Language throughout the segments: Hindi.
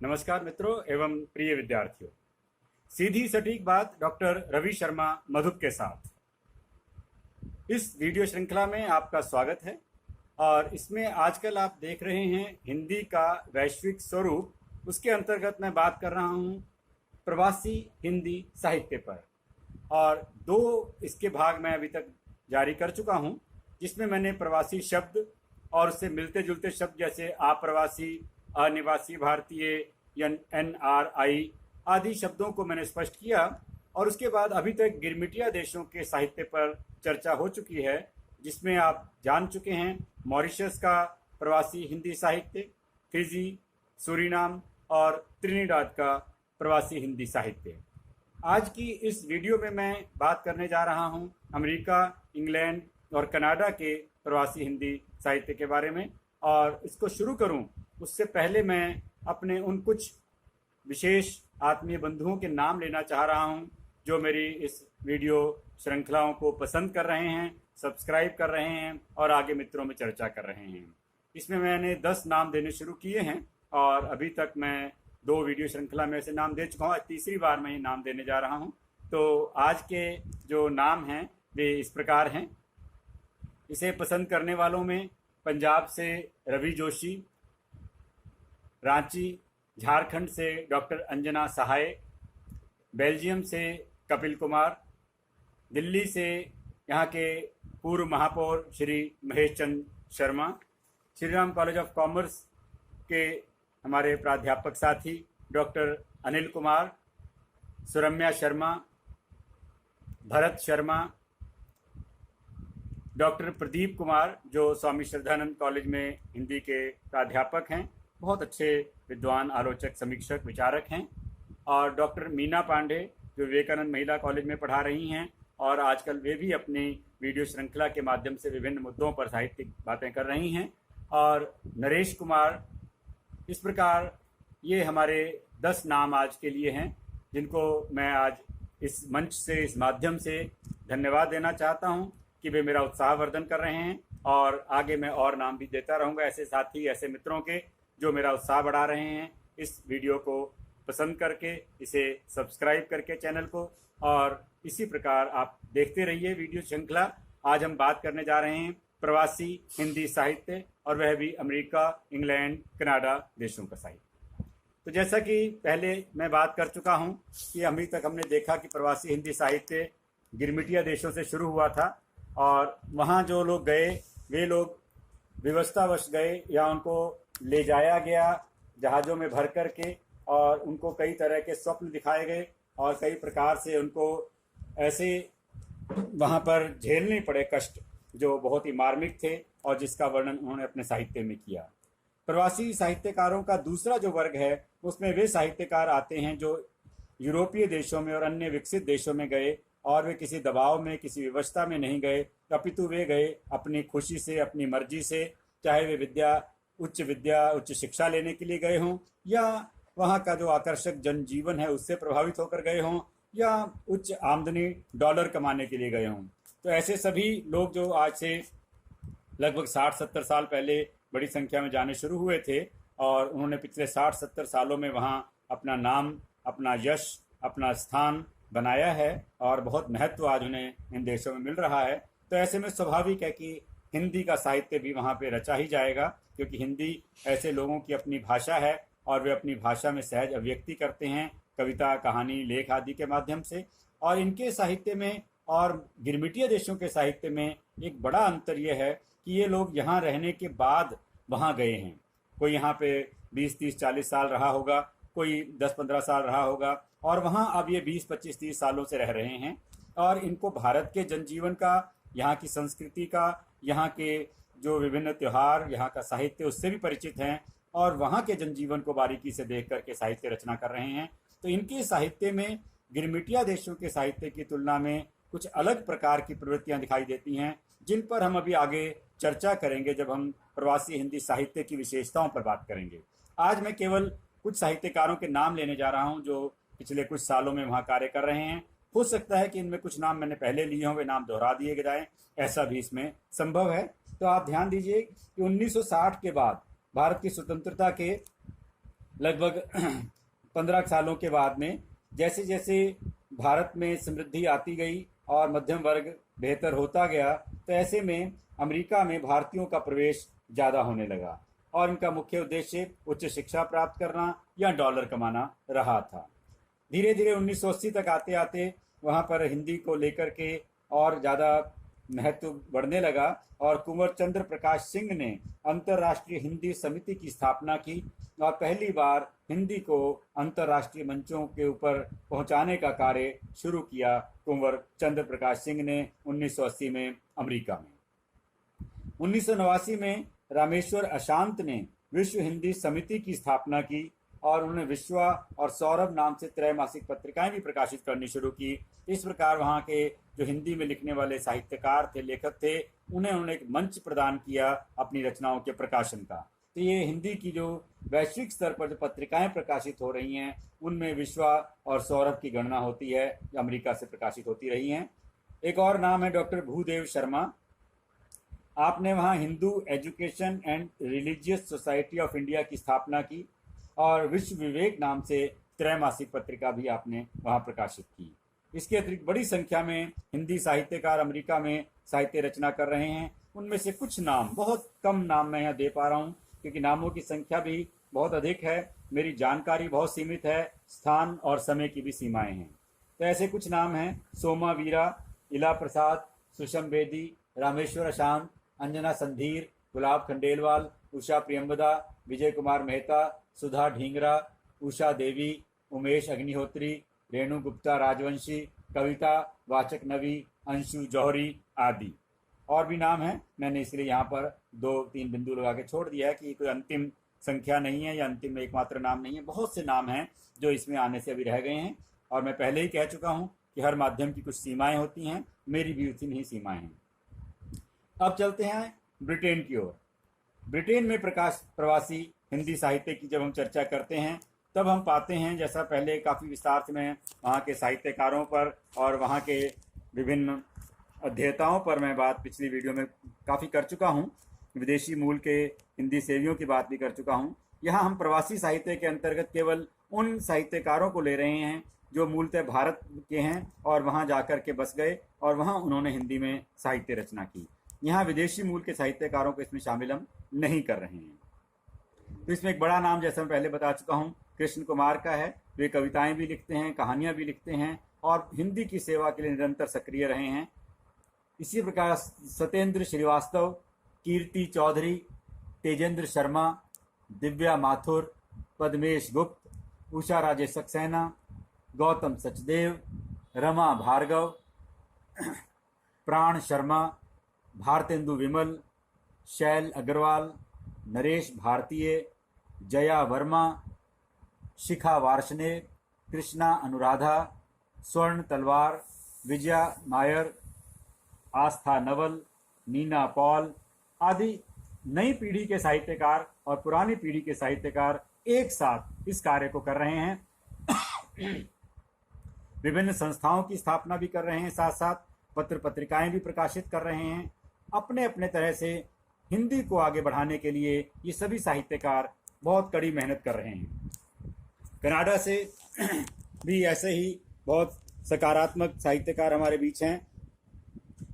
नमस्कार मित्रों एवं प्रिय विद्यार्थियों। सीधी सटीक बात डॉक्टर रवि शर्मा मधुप के साथ इस वीडियो श्रृंखला में आपका स्वागत है। और इसमें आजकल आप देख रहे हैं हिंदी का वैश्विक स्वरूप। उसके अंतर्गत मैं बात कर रहा हूं प्रवासी हिंदी साहित्य पर। और दो इसके भाग मैं अभी तक जारी कर चुका हूं, जिसमें मैंने प्रवासी शब्द और उससे मिलते जुलते शब्द जैसे अप्रवासी, अनिवासी भारतीय या NRI आदि शब्दों को मैंने स्पष्ट किया। और उसके बाद अभी तक गिरमिटिया देशों के साहित्य पर चर्चा हो चुकी है, जिसमें आप जान चुके हैं मॉरिशस का प्रवासी हिंदी साहित्य, फिजी, सूरीनाम और त्रिनिडाद का प्रवासी हिंदी साहित्य। आज की इस वीडियो में मैं बात करने जा रहा हूं अमेरिका, इंग्लैंड और कनाडा के प्रवासी हिंदी साहित्य के बारे में। और इसको शुरू करूं उससे पहले मैं अपने उन कुछ विशेष आत्मीय बंधुओं के नाम लेना चाह रहा हूं जो मेरी इस वीडियो श्रृंखलाओं को पसंद कर रहे हैं, सब्सक्राइब कर रहे हैं और आगे मित्रों में चर्चा कर रहे हैं। इसमें मैंने 10 नाम देने शुरू किए हैं और अभी तक मैं 2 वीडियो श्रृंखला में से नाम दे चुका हूँ। तीसरी बार मैं ये नाम देने जा रहा हूँ। तो आज के जो नाम हैं वे इस प्रकार हैं। इसे पसंद करने वालों में पंजाब से रवि जोशी, रांची झारखंड से डॉक्टर अंजना सहाय, बेल्जियम से कपिल कुमार, दिल्ली से यहाँ के पूर्व महापौर Shri Mahesh Chand Sharma, Shriram college of commerce के हमारे प्राध्यापक साथी डॉक्टर अनिल कुमार, सुरम्या शर्मा, भरत शर्मा, डॉक्टर प्रदीप कुमार जो स्वामी श्रद्धानंद कॉलेज में हिंदी के प्राध्यापक हैं, बहुत अच्छे विद्वान, आलोचक, समीक्षक, विचारक हैं। और डॉक्टर मीना पांडे जो विवेकानंद महिला कॉलेज में पढ़ा रही हैं और आजकल वे भी अपनी वीडियो श्रृंखला के माध्यम से विभिन्न मुद्दों पर साहित्यिक बातें कर रही हैं। और नरेश कुमार। इस प्रकार ये हमारे 10 नाम आज के लिए हैं, जिनको मैं आज इस मंच से, इस माध्यम से धन्यवाद देना चाहता हूँ कि वे मेरा उत्साहवर्धन कर रहे हैं। और आगे मैं और नाम भी देता रहूँगा ऐसे साथी, ऐसे मित्रों के जो मेरा उत्साह बढ़ा रहे हैं इस वीडियो को पसंद करके, इसे सब्सक्राइब करके चैनल को। और इसी प्रकार आप देखते रहिए वीडियो श्रृंखला। आज हम बात करने जा रहे हैं प्रवासी हिंदी साहित्य, और वह भी अमेरिका, इंग्लैंड, कनाडा देशों का साहित्य। तो जैसा कि पहले मैं बात कर चुका हूं कि अभी तक हमने देखा कि प्रवासी हिंदी साहित्य गिरमिटिया देशों से शुरू हुआ था। और वहाँ जो लोग गए वे लोग विवशतावश गए या उनको ले जाया गया जहाज़ों में भर कर के, और उनको कई तरह के स्वप्न दिखाए गए और कई प्रकार से उनको ऐसे वहाँ पर झेलने पड़े कष्ट जो बहुत ही मार्मिक थे और जिसका वर्णन उन्होंने अपने साहित्य में किया। प्रवासी साहित्यकारों का दूसरा जो वर्ग है उसमें वे साहित्यकार आते हैं जो यूरोपीय देशों में और अन्य विकसित देशों में गए और वे किसी दबाव में, किसी विवशता में नहीं गए, अपितु वे गए अपनी खुशी से, अपनी मर्जी से, चाहे वे उच्च शिक्षा लेने के लिए गए हों या वहाँ का जो आकर्षक जनजीवन है उससे प्रभावित होकर गए हों या उच्च आमदनी डॉलर कमाने के लिए गए हों। तो ऐसे सभी लोग जो आज से लगभग 60-70 साल पहले बड़ी संख्या में जाने शुरू हुए थे और उन्होंने पिछले 60-70 सालों में वहाँ अपना नाम, अपना यश, अपना स्थान बनाया है और बहुत महत्व आज उन्हें इन देशों में मिल रहा है। तो ऐसे में स्वाभाविक है कि हिंदी का साहित्य भी वहाँ पे रचा ही जाएगा, क्योंकि हिंदी ऐसे लोगों की अपनी भाषा है और वे अपनी भाषा में सहज अभिव्यक्ति करते हैं कविता, कहानी, लेख आदि के माध्यम से। और इनके साहित्य में और गिरमिटिया देशों के साहित्य में एक बड़ा अंतर यह है कि ये लोग यहाँ रहने के बाद वहाँ गए हैं। कोई यहाँ पे 20-30-40 साल रहा होगा, कोई 10-15 साल रहा होगा और वहाँ अब ये 20-25-30 सालों से रह रहे हैं और इनको भारत के जनजीवन का, यहाँ की संस्कृति का, यहाँ के जो विभिन्न त्यौहार, यहाँ का साहित्य उससे भी परिचित हैं और वहाँ के जनजीवन को बारीकी से देख करके साहित्य रचना कर रहे हैं। तो इनके साहित्य में गिरमिटिया देशों के साहित्य की तुलना में कुछ अलग प्रकार की प्रवृत्तियाँ दिखाई देती हैं, जिन पर हम अभी आगे चर्चा करेंगे जब हम प्रवासी हिंदी साहित्य की विशेषताओं पर बात करेंगे। आज मैं केवल कुछ साहित्यकारों के नाम लेने जा रहा हूँ जो पिछले कुछ सालों में वहाँ कार्य कर रहे हैं। हो सकता है कि इनमें कुछ नाम मैंने पहले लिए हों, वे नाम दोहरा दिए जाएं, ऐसा भी इसमें संभव है। तो आप ध्यान दीजिए कि 1960 के बाद, भारत की स्वतंत्रता के लगभग 15 सालों के बाद में जैसे जैसे भारत में समृद्धि आती गई और मध्यम वर्ग बेहतर होता गया, तो ऐसे में अमेरिका में भारतीयों का प्रवेश ज़्यादा होने लगा और इनका मुख्य उद्देश्य उच्च शिक्षा प्राप्त करना या डॉलर कमाना रहा था। धीरे धीरे 1980 तक आते आते वहाँ पर हिंदी को लेकर के और ज़्यादा महत्व बढ़ने लगा और कुंवर चंद्र प्रकाश सिंह ने अंतर्राष्ट्रीय हिंदी समिति की स्थापना की और पहली बार हिंदी को अंतर्राष्ट्रीय मंचों के ऊपर पहुंचाने का कार्य शुरू किया कुंवर चंद्र प्रकाश सिंह ने 1980 में अमेरिका में। 1989 में रामेश्वर अशांत ने विश्व हिंदी समिति की स्थापना की और उन्होंने विश्वा और सौरभ नाम से त्रैमासिक पत्रिकाएं भी प्रकाशित करनी शुरू की। इस प्रकार वहाँ के जो हिंदी में लिखने वाले साहित्यकार थे, लेखक थे, उन्हें एक मंच प्रदान किया अपनी रचनाओं के प्रकाशन का। तो ये हिंदी की जो वैश्विक स्तर पर जो पत्रिकाएं प्रकाशित हो रही हैं उनमें विश्वा और सौरभ की गणना होती है, अमेरिका से प्रकाशित होती रही हैं। एक और नाम है डॉक्टर भूदेव शर्मा। आपने वहाँ Hindu education and religious society of India की स्थापना की और विश्व विवेक नाम से त्रैमासिक पत्रिका भी आपने वहाँ प्रकाशित की। इसके अतिरिक्त बड़ी संख्या में हिंदी साहित्यकार अमेरिका में साहित्य रचना कर रहे हैं। उनमें से कुछ नाम, बहुत कम नाम मैं यहाँ दे पा रहा हूँ क्योंकि नामों की संख्या भी बहुत अधिक है, मेरी जानकारी बहुत सीमित है, स्थान और समय की भी सीमाएं हैं। तो ऐसे कुछ नाम हैं: सोमा वीरा, इला प्रसाद, सुषम बेदी, रामेश्वर अशांत, अंजना संधीर, गुलाब खंडेलवाल, उषा प्रियंबदा, विजय कुमार मेहता, सुधा ढींगरा, उषा देवी, उमेश अग्निहोत्री, रेणु गुप्ता राजवंशी, कविता वाचक नवी, अंशु जौहरी आदि। और भी नाम हैं, मैंने इसलिए यहाँ पर 2-3 बिंदु लगा के छोड़ दिया है कि कोई अंतिम संख्या नहीं है या अंतिम एकमात्र नाम नहीं है। बहुत से नाम हैं जो इसमें आने से अभी रह गए हैं और मैं पहले ही कह चुका हूँ कि हर माध्यम की कुछ सीमाएं होती हैं, मेरी भी उतनी ही सीमाएं हैं। अब चलते हैं ब्रिटेन की ओर। ब्रिटेन में प्रवासी हिंदी साहित्य की जब हम चर्चा करते हैं तब हम पाते हैं, जैसा पहले काफ़ी विस्तार से मैं वहाँ के साहित्यकारों पर और वहाँ के विभिन्न अध्येताओं पर मैं बात पिछली वीडियो में काफ़ी कर चुका हूँ, विदेशी मूल के हिंदी सेवियों की बात भी कर चुका हूँ। यहाँ हम प्रवासी साहित्य के अंतर्गत केवल उन साहित्यकारों को ले रहे हैं जो मूलतः भारत के हैं और वहाँ जाकर के बस गए और वहाँ उन्होंने हिंदी में साहित्य रचना की। यहाँ विदेशी मूल के साहित्यकारों को इसमें शामिल हम नहीं कर रहे हैं। तो इसमें एक बड़ा नाम, जैसा मैं पहले बता चुका हूँ, कृष्ण कुमार का है। वे कविताएं भी लिखते हैं, कहानियां भी लिखते हैं और हिंदी की सेवा के लिए निरंतर सक्रिय रहे हैं। इसी प्रकार सत्येंद्र श्रीवास्तव, कीर्ति चौधरी, तेजेंद्र शर्मा, दिव्या माथुर, पद्मेश गुप्त, उषा राजेश सक्सेना, गौतम सचदेव, रमा भार्गव, प्राण शर्मा, भारतेंदु विमल, शैल अग्रवाल, नरेश भारतीय, जया वर्मा, शिखा वार्ष्णेय, कृष्णा अनुराधा, स्वर्ण तलवार, विजया नायर, आस्था नवल, नीना पॉल आदि नई पीढ़ी के साहित्यकार और पुरानी पीढ़ी के साहित्यकार एक साथ इस कार्य को कर रहे हैं। विभिन्न संस्थाओं की स्थापना भी कर रहे हैं, साथ साथ पत्र पत्रिकाएं भी प्रकाशित कर रहे हैं। अपने अपने तरह से हिंदी को आगे बढ़ाने के लिए ये सभी साहित्यकार बहुत कड़ी मेहनत कर रहे हैं। कनाडा से भी ऐसे ही बहुत सकारात्मक साहित्यकार हमारे बीच हैं।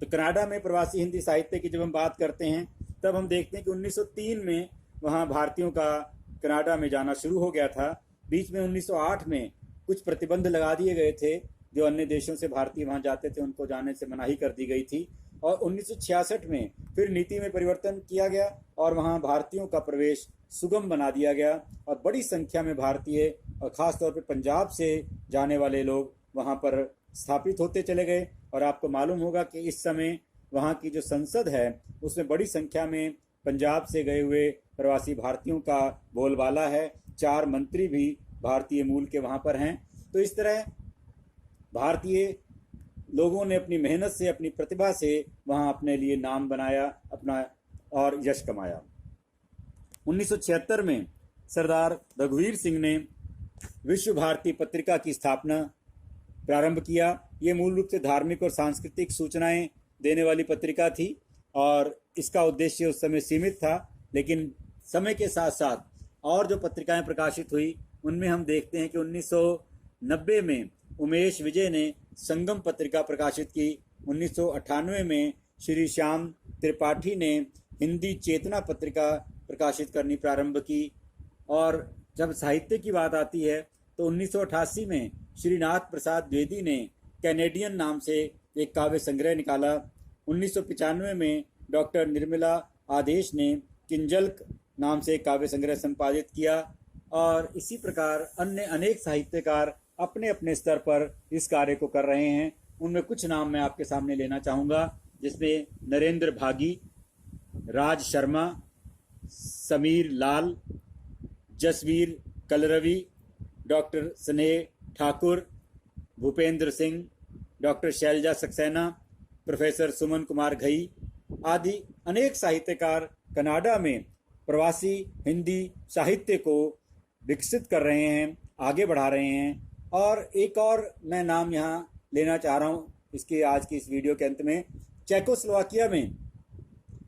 तो कनाडा में प्रवासी हिंदी साहित्य की जब हम बात करते हैं तब हम देखते हैं कि 1903 में वहाँ भारतीयों का कनाडा में जाना शुरू हो गया था। बीच में 1908 में कुछ प्रतिबंध लगा दिए गए थे, जो अन्य देशों से भारतीय वहाँ जाते थे उनको जाने से मनाही कर दी गई थी। और 1966 में फिर नीति में परिवर्तन किया गया और वहाँ भारतीयों का प्रवेश सुगम बना दिया गया और बड़ी संख्या में भारतीय और ख़ास तौर पे पंजाब से जाने वाले लोग वहाँ पर स्थापित होते चले गए। और आपको मालूम होगा कि इस समय वहाँ की जो संसद है उसमें बड़ी संख्या में पंजाब से गए हुए प्रवासी भारतीयों का बोलबाला है। 4 मंत्री भी भारतीय मूल के वहाँ पर हैं। तो इस तरह भारतीय लोगों ने अपनी मेहनत से, अपनी प्रतिभा से वहाँ अपने लिए नाम बनाया अपना और यश कमाया। 1976 में सरदार रघुवीर सिंह ने विश्व भारती पत्रिका की स्थापना प्रारंभ किया। ये मूल रूप से धार्मिक और सांस्कृतिक सूचनाएं देने वाली पत्रिका थी और इसका उद्देश्य उस समय सीमित था, लेकिन समय के साथ साथ और जो पत्रिकाएं प्रकाशित हुई उनमें हम देखते हैं कि 1990 में उमेश विजय ने संगम पत्रिका प्रकाशित की। 1998 में श्री श्याम त्रिपाठी ने हिंदी चेतना पत्रिका प्रकाशित करनी प्रारंभ की। और जब साहित्य की बात आती है तो 1988 में श्रीनाथ प्रसाद द्विवेदी ने कैनेडियन नाम से एक काव्य संग्रह निकाला। 1995 में डॉक्टर निर्मला आदेश ने किंजल्क नाम से एक काव्य संग्रह संपादित किया। और इसी प्रकार अन्य अनेक साहित्यकार अपने अपने स्तर पर इस कार्य को कर रहे हैं। उनमें कुछ नाम मैं आपके सामने लेना चाहूँगा, जिसमें नरेंद्र भागी, राज शर्मा, समीर लाल, जसवीर कलरवी, डॉक्टर स्नेह ठाकुर, भूपेंद्र सिंह, डॉक्टर शैलजा सक्सेना, प्रोफेसर सुमन कुमार घई आदि अनेक साहित्यकार कनाडा में प्रवासी हिंदी साहित्य को विकसित कर रहे हैं, आगे बढ़ा रहे हैं। और एक और मैं नाम यहाँ लेना चाह रहा हूँ इसके आज की इस वीडियो के अंत में। चेकोस्लोवाकिया में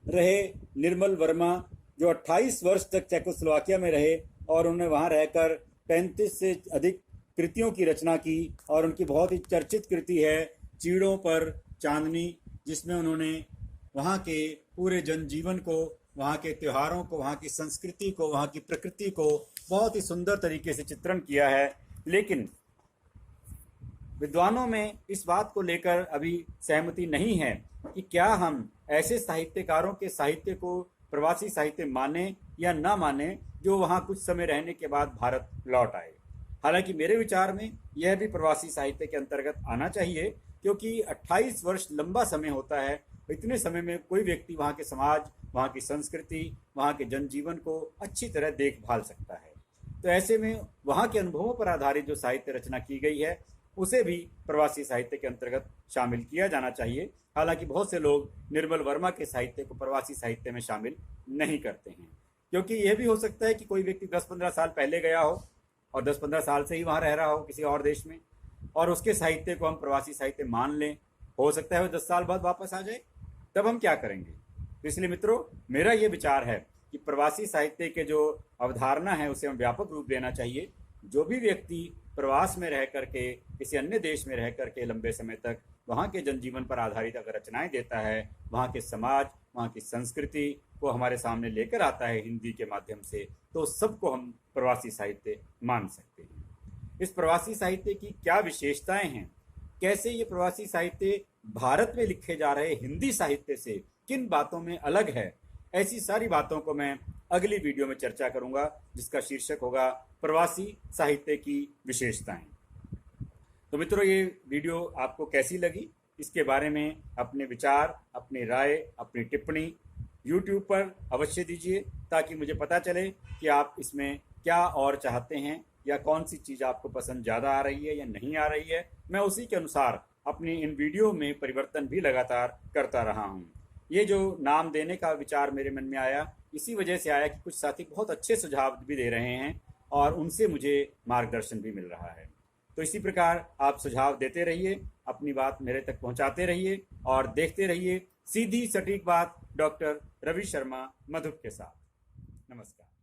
रहे निर्मल वर्मा, जो 28 वर्ष तक चेकोस्लोवाकिया में रहे और उन्होंने वहाँ रहकर 35 से अधिक कृतियों की रचना की। और उनकी बहुत ही चर्चित कृति है चीड़ों पर चांदनी, जिसमें उन्होंने वहाँ के पूरे जनजीवन को, वहाँ के त्योहारों को, वहाँ की संस्कृति को, वहाँ की प्रकृति को बहुत ही सुंदर तरीके से चित्रण किया है। लेकिन विद्वानों में इस बात को लेकर अभी सहमति नहीं है कि क्या हम ऐसे साहित्यकारों के साहित्य को प्रवासी साहित्य माने या ना माने जो वहाँ कुछ समय रहने के बाद भारत लौट आए। हालांकि मेरे विचार में यह भी प्रवासी साहित्य के अंतर्गत आना चाहिए, क्योंकि 28 वर्ष लंबा समय होता है। इतने समय में कोई व्यक्ति वहाँ के समाज, वहाँ की संस्कृति, वहाँ के जनजीवन को अच्छी तरह देखभाल सकता है। तो ऐसे में वहाँ के अनुभवों पर आधारित जो साहित्य रचना की गई है उसे भी प्रवासी साहित्य के अंतर्गत शामिल किया जाना चाहिए। हालांकि बहुत से लोग निर्मल वर्मा के साहित्य को प्रवासी साहित्य में शामिल नहीं करते हैं, क्योंकि यह भी हो सकता है कि कोई व्यक्ति 10-15 साल पहले गया हो और 10-15 साल से ही वहाँ रह रहा हो किसी और देश में, और उसके साहित्य को हम प्रवासी साहित्य मान लें। हो सकता है वो 10 साल बाद वापस आ जाए, तब हम क्या करेंगे। तो इसलिए मित्रों, मेरा ये विचार है कि प्रवासी साहित्य के जो अवधारणा है उसे हम व्यापक रूप देना चाहिए। जो भी व्यक्ति प्रवास में रह करके, किसी अन्य देश में रह करके लंबे समय तक वहाँ के जनजीवन पर आधारित अगर रचनाएं देता है, वहाँ के समाज, वहाँ की संस्कृति को हमारे सामने लेकर आता है हिंदी के माध्यम से, तो सबको हम प्रवासी साहित्य मान सकते हैं। इस प्रवासी साहित्य की क्या विशेषताएं हैं, कैसे ये प्रवासी साहित्य भारत में लिखे जा रहे हिंदी साहित्य से किन बातों में अलग है, ऐसी सारी बातों को मैं अगली वीडियो में चर्चा करूंगा, जिसका शीर्षक होगा प्रवासी साहित्य की विशेषताएं। तो मित्रों, ये वीडियो आपको कैसी लगी, इसके बारे में अपने विचार, अपनी राय, अपनी टिप्पणी YouTube पर अवश्य दीजिए, ताकि मुझे पता चले कि आप इसमें क्या और चाहते हैं या कौन सी चीज़ आपको पसंद ज़्यादा आ रही है या नहीं आ रही है। मैं उसी के अनुसार अपनी इन वीडियो में परिवर्तन भी लगातार करता रहा हूँ। ये जो नाम देने का विचार मेरे मन में आया, इसी वजह से आया कि कुछ साथी बहुत अच्छे सुझाव भी दे रहे हैं और उनसे मुझे मार्गदर्शन भी मिल रहा है। तो इसी प्रकार आप सुझाव देते रहिए, अपनी बात मेरे तक पहुंचाते रहिए और देखते रहिए सीधी सटीक बात डॉक्टर रवि शर्मा मधुप के साथ। नमस्कार।